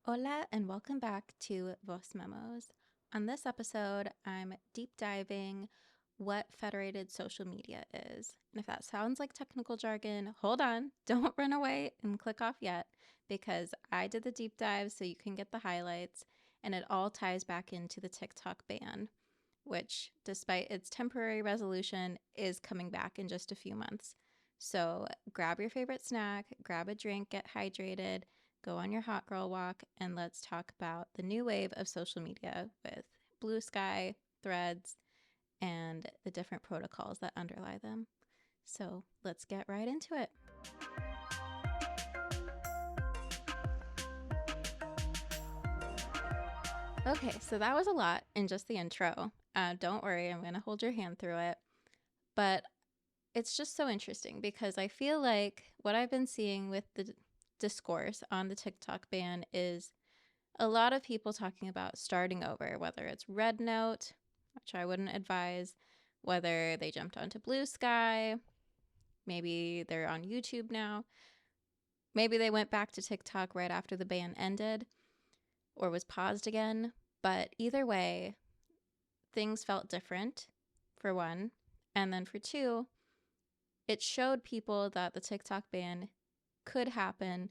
Hola, and welcome back to Voice Memos. On this episode, I'm deep diving what federated social media is. And if that sounds like technical jargon, hold on, don't run away and click off yet, because I did the deep dive so you can get the highlights, and it all ties back into the TikTok ban, which, despite its temporary resolution, is coming back in just a few months. So grab your favorite snack, grab a drink, get hydrated, go on your hot girl walk, and let's talk about the new wave of social media with Blue Sky, Threads, and the different protocols that underlie them. So let's get right into it. Okay, so that was a lot in just the intro. Don't worry, I'm going to hold your hand through it. But it's just so interesting because I feel like what I've been seeing with the discourse on the TikTok ban is a lot of people talking about starting over, whether it's Red Note, which I wouldn't advise, whether they jumped onto Blue Sky, maybe they're on YouTube now, maybe they went back to TikTok right after the ban ended or was paused again. But either way, things felt different, for one. And then for two, it showed people that the TikTok ban could happen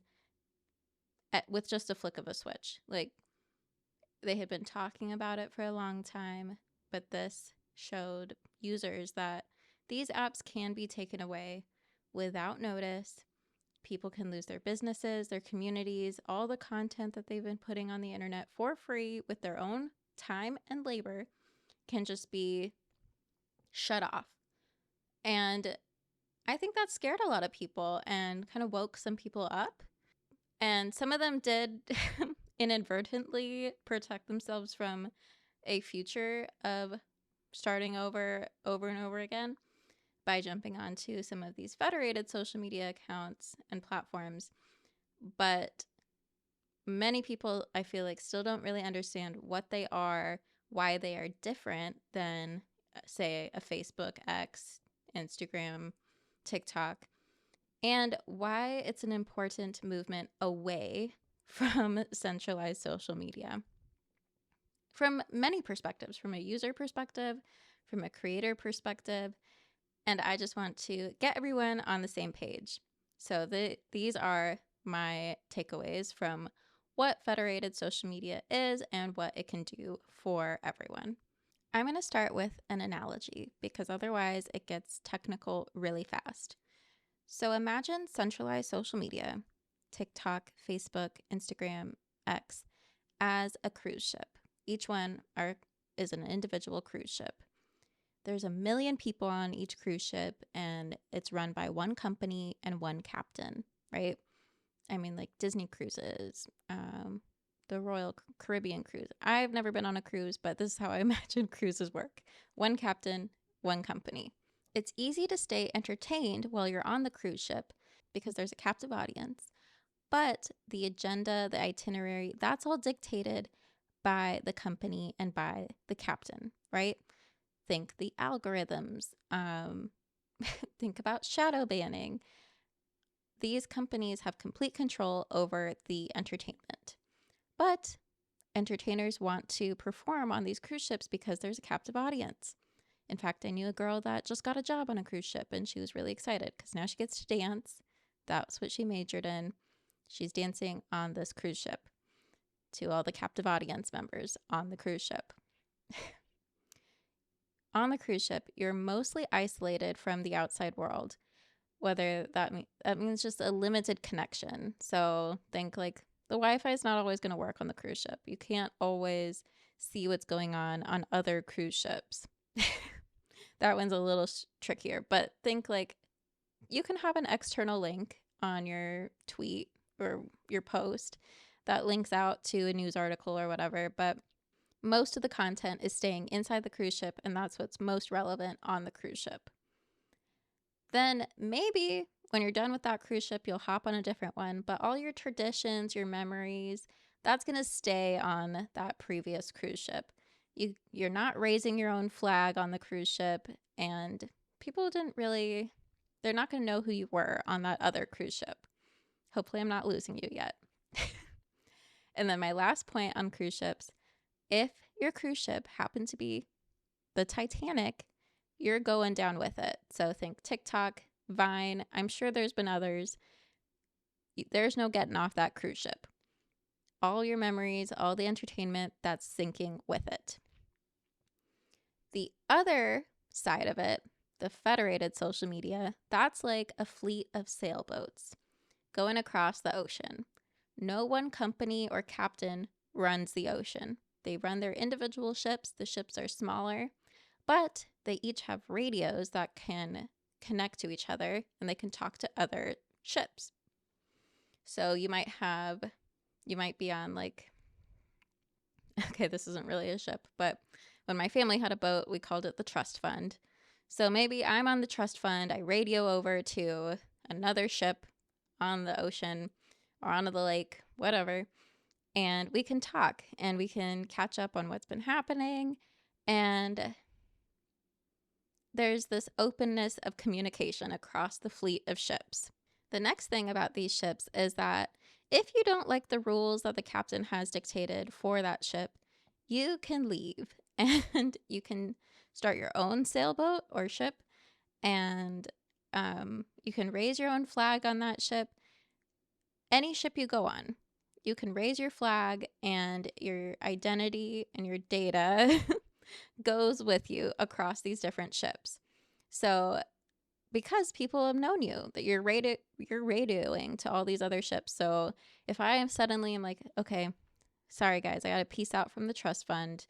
with just a flick of a switch. Like, they had been talking about it for a long time, but this showed users that these apps can be taken away without notice. People can lose their businesses, their communities, all the content that they've been putting on the internet for free with their own time and labor can just be shut off. And I think that scared a lot of people and kind of woke some people up. And some of them did inadvertently protect themselves from a future of starting over and over again by jumping onto some of these federated social media accounts and platforms. But many people, I feel like, still don't really understand what they are, why they are different than, say, a Facebook, X, Instagram, TikTok, and why it's an important movement away from centralized social media. From many perspectives, from a user perspective, from a creator perspective, and I just want to get everyone on the same page. So these are my takeaways from what federated social media is and what it can do for everyone. I'm going to start with an analogy because otherwise it gets technical really fast. So imagine centralized social media, TikTok, Facebook, Instagram, X, as a cruise ship. Each one is an individual cruise ship. There's 1 million people on each cruise ship, and it's run by one company and one captain, right? I mean, like Disney cruises, the Royal Caribbean cruise. I've never been on a cruise, but this is how I imagine cruises work. One captain, one company. It's easy to stay entertained while you're on the cruise ship because there's a captive audience. But the agenda, the itinerary, that's all dictated by the company and by the captain, right? Think the algorithms. Think about shadow banning. These companies have complete control over the entertainment. But entertainers want to perform on these cruise ships because there's a captive audience. In fact, I knew a girl that just got a job on a cruise ship and she was really excited because now she gets to dance. That's what she majored in. She's dancing on this cruise ship to all the captive audience members on the cruise ship. On the cruise ship, you're mostly isolated from the outside world, whether that means just a limited connection. So think like the Wi-Fi is not always going to work on the cruise ship. You can't always see what's going on other cruise ships. That one's a little trickier, but think like you can have an external link on your tweet or your post that links out to a news article or whatever, but most of the content is staying inside the cruise ship, and that's what's most relevant on the cruise ship. Then maybe when you're done with that cruise ship, you'll hop on a different one, but all your traditions, your memories, that's going to stay on that previous cruise ship. You're not raising your own flag on the cruise ship, and people they're not going to know who you were on that other cruise ship. Hopefully I'm not losing you yet. And then my last point on cruise ships, if your cruise ship happened to be the Titanic, you're going down with it. So think TikTok, Vine. I'm sure there's been others. There's no getting off that cruise ship. All your memories, all the entertainment, that's sinking with it. The other side of it, the federated social media, that's like a fleet of sailboats going across the ocean. No one company or captain runs the ocean. They run their individual ships. The ships are smaller, but they each have radios that can connect to each other and they can talk to other ships. So you might be on like, okay, this isn't really a ship, but when my family had a boat, we called it the trust fund. So maybe I'm on the trust fund. I radio over to another ship on the ocean or on the lake, whatever, and we can talk and we can catch up on what's been happening. And there's this openness of communication across the fleet of ships. The next thing about these ships is that if you don't like the rules that the captain has dictated for that ship, you can leave and you can start your own sailboat or ship, and you can raise your own flag on that ship. Any ship you go on, you can raise your flag and your identity and your data goes with you across these different ships. So because people have known you, that you're radioing to all these other ships. So if I am suddenly I'm like, okay, sorry guys, I got to peace out from the trust fund.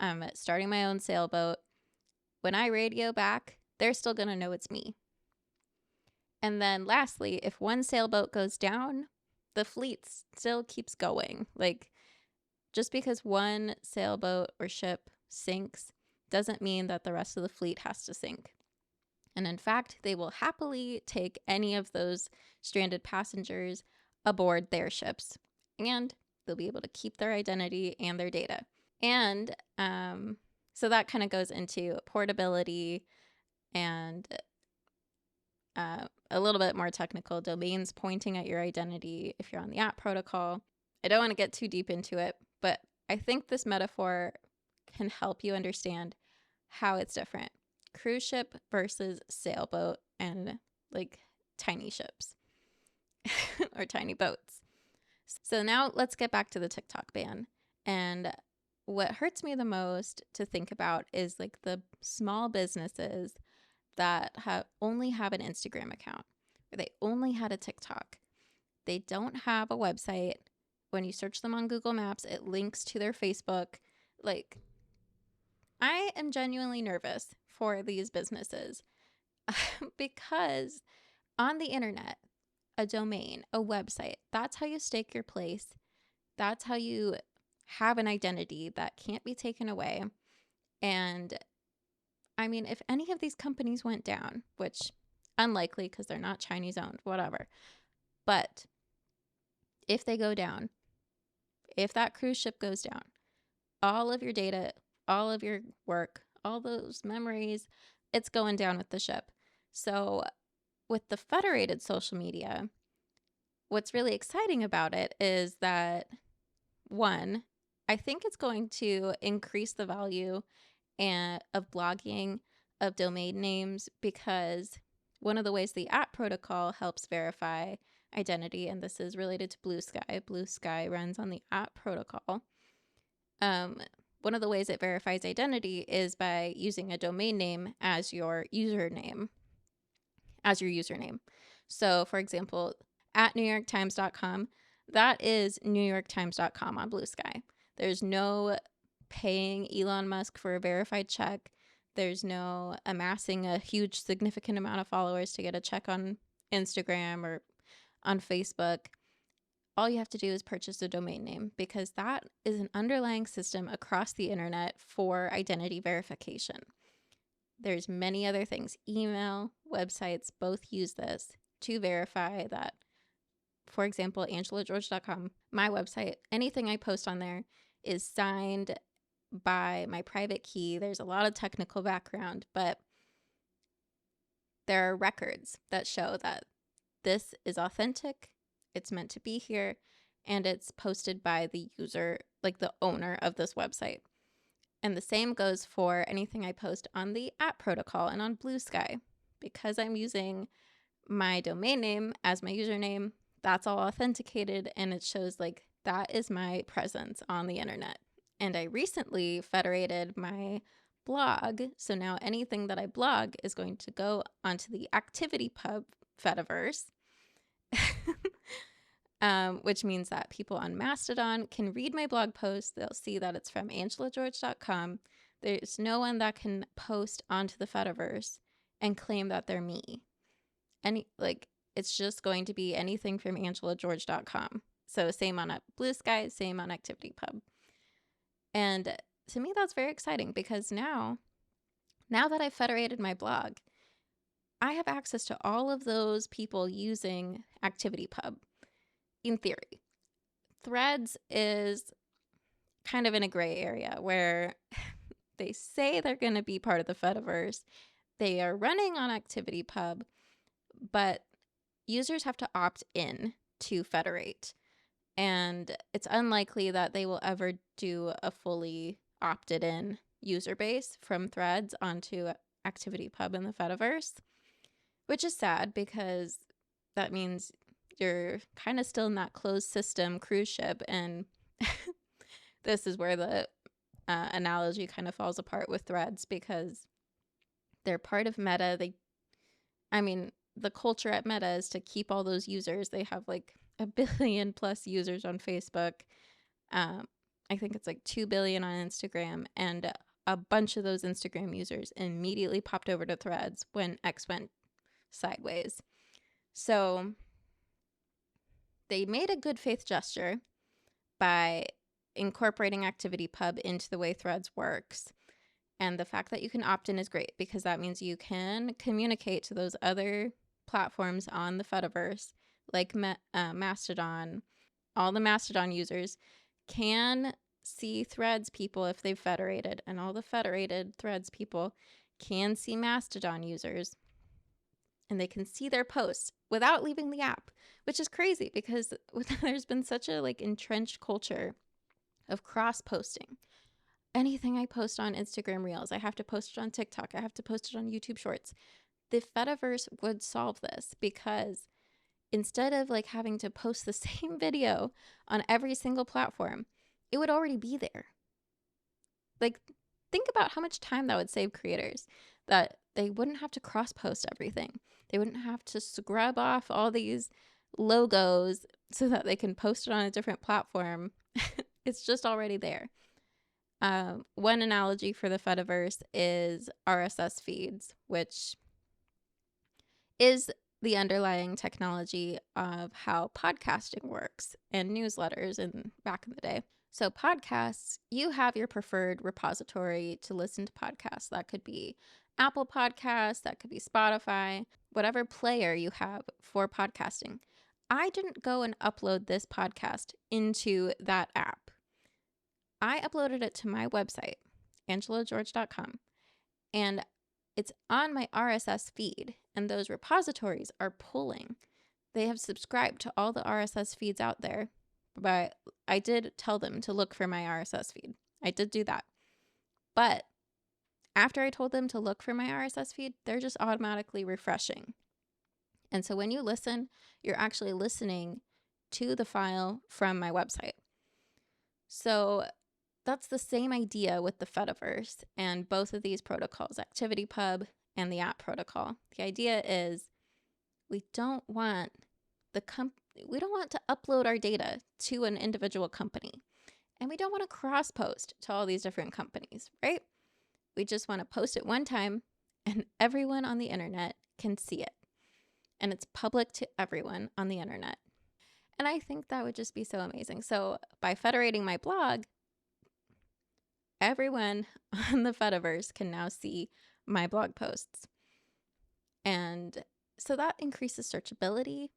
I'm starting my own sailboat. When I radio back, they're still going to know it's me. And then lastly, if one sailboat goes down, the fleet still keeps going. Like, just because one sailboat or ship sinks doesn't mean that the rest of the fleet has to sink. And in fact, they will happily take any of those stranded passengers aboard their ships, and they'll be able to keep their identity and their data. And so that kind of goes into portability and a little bit more technical domains pointing at your identity if you're on the app protocol. I don't want to get too deep into it, but I think this metaphor can help you understand how it's different. Cruise ship versus sailboat and like tiny ships or tiny boats. So now let's get back to the TikTok ban. And what hurts me the most to think about is like the small businesses that only have an Instagram account, or they only had a TikTok. They don't have a website. When you search them on Google Maps, it links to their Facebook. Like, I am genuinely nervous for these businesses because on the internet, a domain, a website, that's how you stake your place. That's how you have an identity that can't be taken away. And I mean, if any of these companies went down, which unlikely because they're not Chinese owned, whatever. But if they go down, if that cruise ship goes down, all of your data, all of your work, all those memories, it's going down with the ship. So with the federated social media, what's really exciting about it is that, one, I think it's going to increase the value of blogging, of domain names, because one of the ways the app protocol helps verify identity, and this is related to Blue Sky. Blue Sky runs on the app protocol. One of the ways it verifies identity is by using a domain name as your username. So, for example, at NewYorkTimes.com, that is NewYorkTimes.com on Blue Sky. There's no paying Elon Musk for a verified check. There's no amassing a huge significant amount of followers to get a check on Instagram or on Facebook. All you have to do is purchase a domain name, because that is an underlying system across the internet for identity verification. There's many other things. Email, websites, both use this to verify that. For example, AngelaGeorge.com, my website, anything I post on there is signed by my private key. There's a lot of technical background, but there are records that show that this is authentic, it's meant to be here, and it's posted by the user, like the owner of this website. And the same goes for anything I post on the app protocol and on Blue Sky. Because I'm using my domain name as my username, that's all authenticated, and it shows like that is my presence on the internet. And I recently federated my blog, so now anything that I blog is going to go onto the ActivityPub Fediverse, which means that people on Mastodon can read my blog post. They'll see that it's from angelageorge.com. There's no one that can post onto the Fediverse and claim that they're me. It's just going to be anything from angelageorge.com. So same on Blue Sky, same on ActivityPub. And to me, that's very exciting because now that I've federated my blog, I have access to all of those people using ActivityPub in theory. Threads is kind of in a gray area where they say they're going to be part of the Fediverse. They are running on ActivityPub, but users have to opt in to federate. And it's unlikely that they will ever do a fully opted in user base from Threads onto ActivityPub in the Fediverse, which is sad because that means you're kind of still in that closed system cruise ship. And this is where the analogy kind of falls apart with Threads because they're part of Meta. The culture at Meta is to keep all those users. They have like 1 billion plus users on Facebook. I think it's like 2 billion on Instagram, and a bunch of those Instagram users immediately popped over to Threads when X went sideways. So they made a good faith gesture by incorporating ActivityPub into the way Threads works. And the fact that you can opt in is great because that means you can communicate to those other platforms on the Fediverse, like Mastodon. All the Mastodon users can see Threads people if they've federated, and all the federated Threads people can see Mastodon users, and they can see their posts without leaving the app, which is crazy because there's been such a entrenched culture of cross-posting. Anything I post on Instagram Reels, I have to post it on TikTok. I have to post it on YouTube Shorts. The Fediverse would solve this because instead of having to post the same video on every single platform, it would already be there. Think about how much time that would save creators, that they wouldn't have to cross-post everything. They wouldn't have to scrub off all these logos so that they can post it on a different platform. It's just already there. One analogy for the Fediverse is RSS feeds, which is the underlying technology of how podcasting works and newsletters back in the day. So podcasts, you have your preferred repository to listen to podcasts. That could be Apple Podcasts, that could be Spotify, whatever player you have for podcasting. I didn't go and upload this podcast into that app. I uploaded it to my website, angelageorge.com, and it's on my RSS feed, and those repositories are pulling. They have subscribed to all the RSS feeds out there, but I did tell them to look for my RSS feed. I did do that. But after I told them to look for my RSS feed, they're just automatically refreshing. And so when you listen, you're actually listening to the file from my website. So that's the same idea with the Fediverse and both of these protocols, ActivityPub and the app protocol. The idea is we don't want to upload our data to an individual company, and we don't want to cross-post to all these different companies, right? We just want to post it one time, and everyone on the internet can see it, and it's public to everyone on the internet. And I think that would just be so amazing. So by federating my blog, everyone on the Fediverse can now see my blog posts. And so that increases searchability.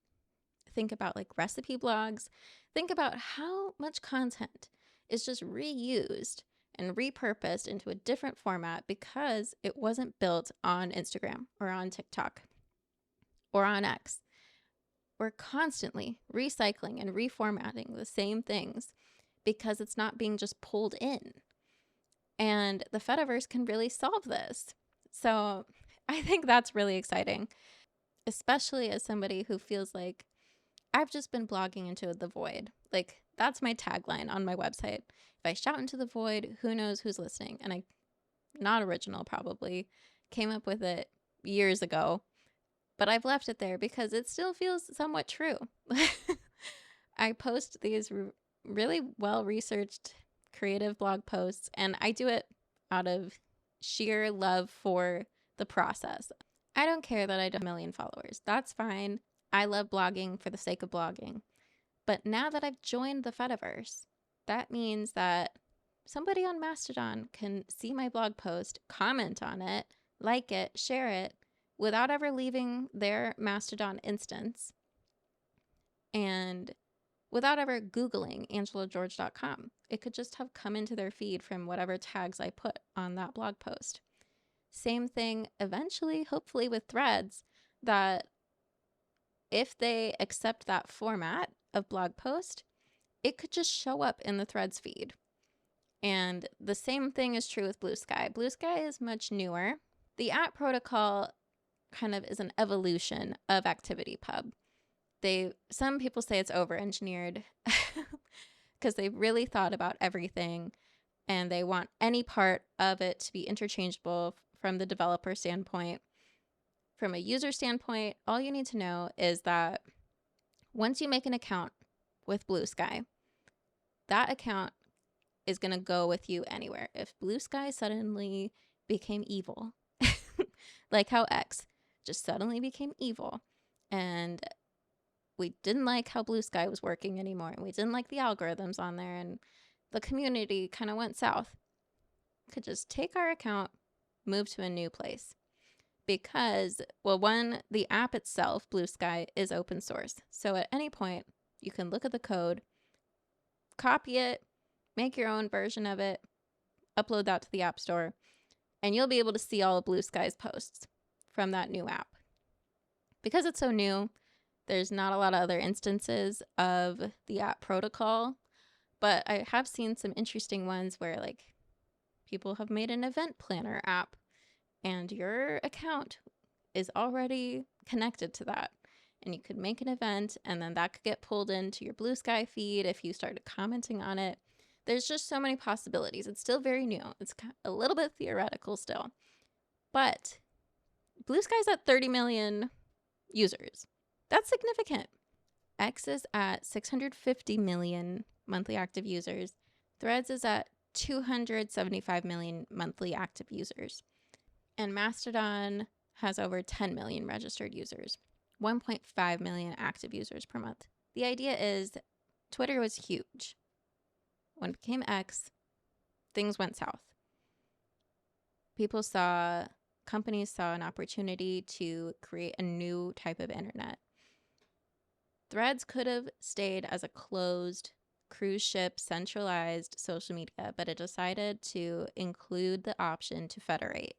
Think about recipe blogs. Think about how much content is just reused and repurposed into a different format because it wasn't built on Instagram or on TikTok or on X. we're constantly recycling and reformatting the same things because it's not being just pulled in. And the Fediverse can really solve this. So I think that's really exciting, especially as somebody who feels like I've just been blogging into the void. Like, that's my tagline on my website. If I shout into the void, who knows who's listening? And I, not original probably, came up with it years ago, but I've left it there because it still feels somewhat true. I post these really well researched creative blog posts, and I do it out of sheer love for the process. I don't care that I don't have a million followers. That's fine. I love blogging for the sake of blogging. But now that I've joined the Fediverse, that means that somebody on Mastodon can see my blog post, comment on it, like it, share it, without ever leaving their Mastodon instance and without ever Googling angelageorge.com. It could just have come into their feed from whatever tags I put on that blog post. Same thing eventually, hopefully, with threads, that if they accept that format of blog post, it could just show up in the threads feed. And the same thing is true with Blue Sky. Blue Sky is much newer. The app protocol kind of is an evolution of ActivityPub. Some people say it's over-engineered because they've really thought about everything and they want any part of it to be interchangeable from the developer standpoint. From a user standpoint, all you need to know is that once you make an account with Blue Sky, that account is going to go with you anywhere. If Blue Sky suddenly became evil, like how X just suddenly became evil, and we didn't like how Blue Sky was working anymore, and we didn't like the algorithms on there, and the community kind of went south, could just take our account, move to a new place. Because, well, one, the app itself, Blue Sky, is open source. So at any point, you can look at the code, copy it, make your own version of it, upload that to the App Store, and you'll be able to see all of Blue Sky's posts from that new app. Because it's so new, there's not a lot of other instances of the app protocol, but I have seen some interesting ones where, like, people have made an event planner app and your account is already connected to that. And you could make an event and then that could get pulled into your Blue Sky feed if you started commenting on it. There's just so many possibilities. It's still very new. It's a little bit theoretical still. But Blue Sky's at 30 million users. That's significant. X is at 650 million monthly active users. Threads is at 275 million monthly active users. And Mastodon has over 10 million registered users, 1.5 million active users per month. The idea is Twitter was huge. When it became X, things went south. Companies saw an opportunity to create a new type of internet. Threads could have stayed as a closed, cruise ship, centralized social media, but it decided to include the option to federate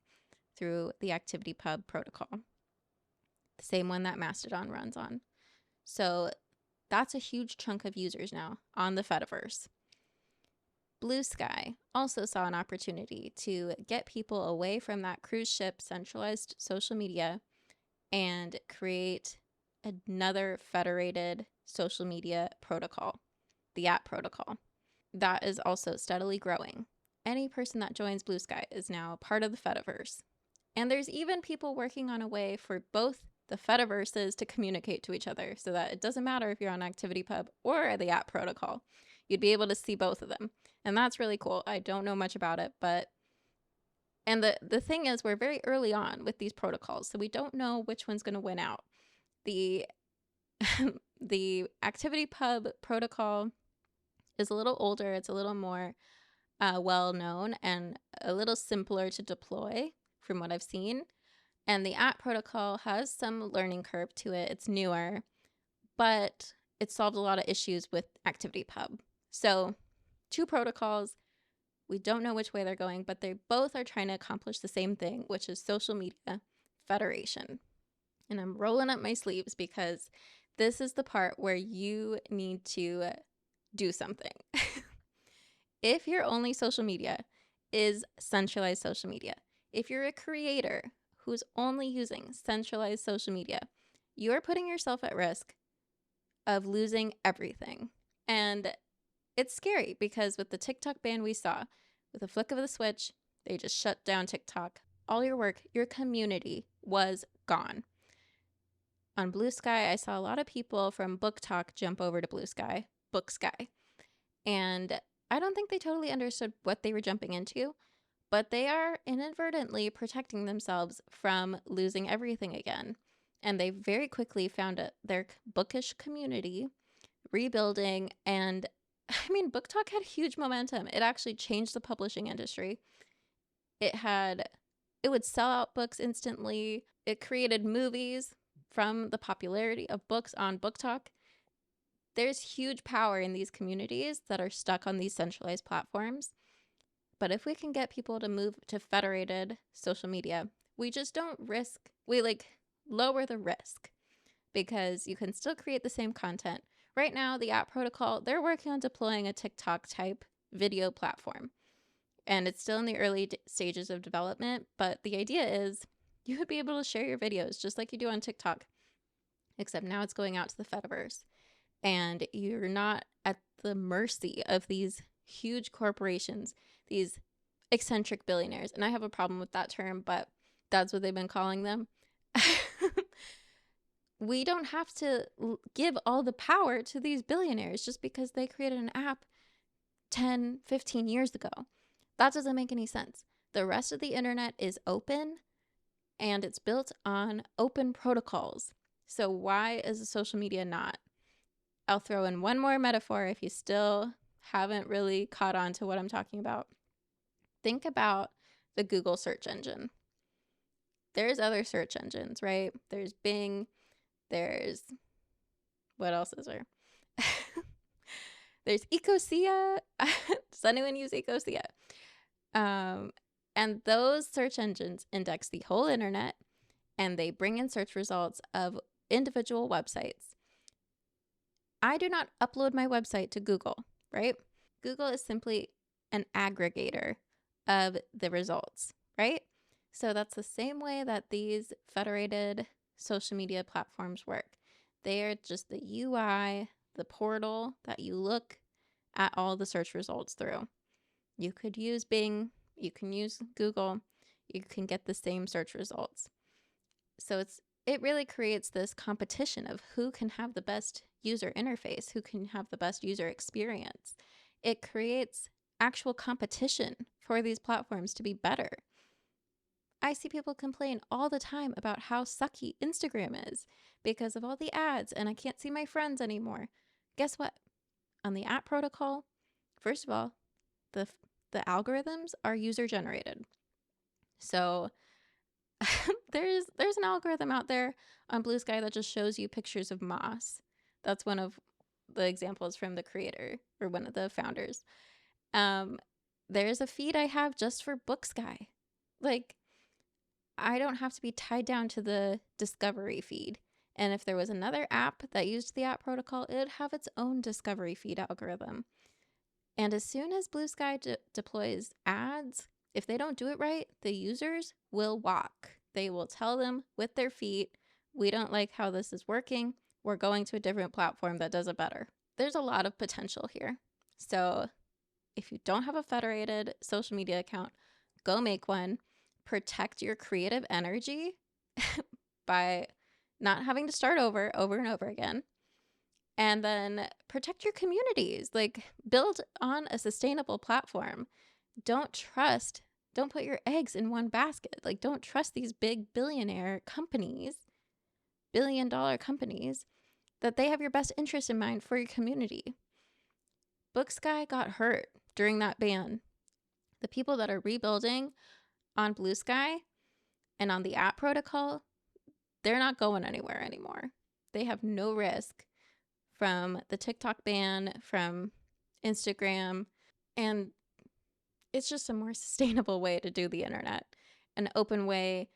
through the ActivityPub protocol, the same one that Mastodon runs on. So that's a huge chunk of users now on the Fediverse. Blue Sky also saw an opportunity to get people away from that cruise ship centralized social media and create another federated social media protocol, the app protocol. That is also steadily growing. Any person that joins Blue Sky is now part of the Fediverse. And there's even people working on a way for both the Fediverses to communicate to each other so that it doesn't matter if you're on ActivityPub or the app protocol. You'd be able to see both of them. And that's really cool. I don't know much about it, but... And the thing is, we're very early on with these protocols, so we don't know which one's going to win out. The ActivityPub protocol is a little older. It's a little more well-known and a little simpler to deploy from what I've seen. And the app protocol has some learning curve to it. It's newer, but it solved a lot of issues with ActivityPub. So 2 protocols, we don't know which way they're going, but they both are trying to accomplish the same thing, which is social media federation. And I'm rolling up my sleeves because This is the part where you need to do something. If your only social media is centralized social media, if you're a creator who's only using centralized social media, you're putting yourself at risk of losing everything. And it's scary because with the TikTok ban we saw, with a flick of the switch, they just shut down TikTok. All your work, your community was gone. On Blue Sky, I saw a lot of people from Book Talk jump over to Book Sky. And I don't think they totally understood what they were jumping into, but they are inadvertently protecting themselves from losing everything again. And they very quickly found their bookish community, rebuilding, and I mean, Book Talk had huge momentum. It actually changed the publishing industry. It would sell out books instantly. It created movies from the popularity of books on Book Talk. There's huge power in these communities that are stuck on these centralized platforms. But if we can get people to move to federated social media, we just don't risk, we lower the risk because you can still create the same content. Right now, the app protocol, they're working on deploying a TikTok type video platform. And it's still in the early stages of development. But the idea is you would be able to share your videos just like you do on TikTok, except now it's going out to the Fediverse. And you're not at the mercy of these huge corporations, these eccentric billionaires. And I have a problem with that term, but that's what they've been calling them. We don't have to give all the power to these billionaires just because they created an app 10, 15 years ago. That doesn't make any sense. The rest of the internet is open and it's built on open protocols. So why is a social media not? I'll throw in one more metaphor if you still haven't really caught on to what I'm talking about. Think about the Google search engine. There's other search engines, right? There's Bing. There's, what else is there? There's Ecosia. Does anyone use Ecosia? And those search engines index the whole internet and they bring in search results of individual websites. I do not upload my website to Google, right? Google is simply an aggregator of the results, right? So that's the same way that these federated social media platforms work. They are just the UI, the portal that you look at all the search results through. You could use Bing, you can use Google, you can get the same search results. So it really creates this competition of who can have the best user interface, who can have the best user experience. It creates actual competition for these platforms to be better. I see people complain all the time about how sucky Instagram is because of all the ads and I can't see my friends anymore. Guess what? On the app protocol, first of all, the algorithms are user generated. So there's an algorithm out there on Blue Sky that just shows you pictures of moss. That's one of the examples from the creator or one of the founders. There's a feed I have just for Book Sky. I don't have to be tied down to the discovery feed. And if there was another app that used the app protocol, it would have its own discovery feed algorithm. And as soon as Blue Sky deploys ads, if they don't do it right, the users will walk. They will tell them with their feet, we don't like how this is working. We're going to a different platform that does it better. There's a lot of potential here. So if you don't have a federated social media account, go make one. Protect your creative energy by not having to start over and over again. And then protect your communities. Build on a sustainable platform. Don't put your eggs in one basket. Don't trust these big billion-dollar companies, that they have your best interest in mind for your community. Book Sky got hurt during that ban. The people that are rebuilding on Blue Sky and on the app protocol, they're not going anywhere anymore. They have no risk from the TikTok ban, from Instagram, and it's just a more sustainable way to do the internet, an open way.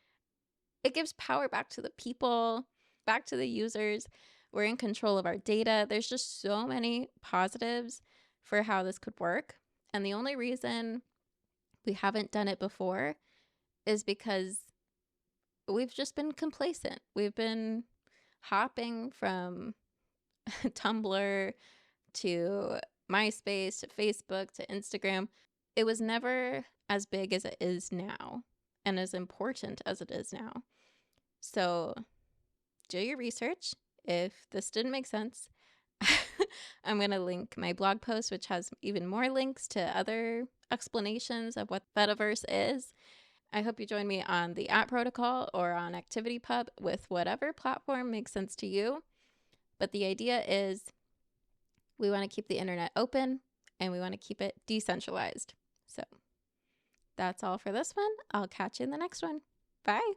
It gives power back to the people, back to the users, We're in control of our data. There's just so many positives for how this could work. And the only reason we haven't done it before is because we've just been complacent. We've been hopping from Tumblr to MySpace to Facebook to Instagram. It was never as big as it is now and as important as it is now. So do your research. If this didn't make sense, I'm going to link my blog post, which has even more links to other explanations of what Fediverse is. I hope you join me on the app protocol or on ActivityPub with whatever platform makes sense to you. But the idea is we want to keep the internet open and we want to keep it decentralized. So that's all for this one. I'll catch you in the next one. Bye.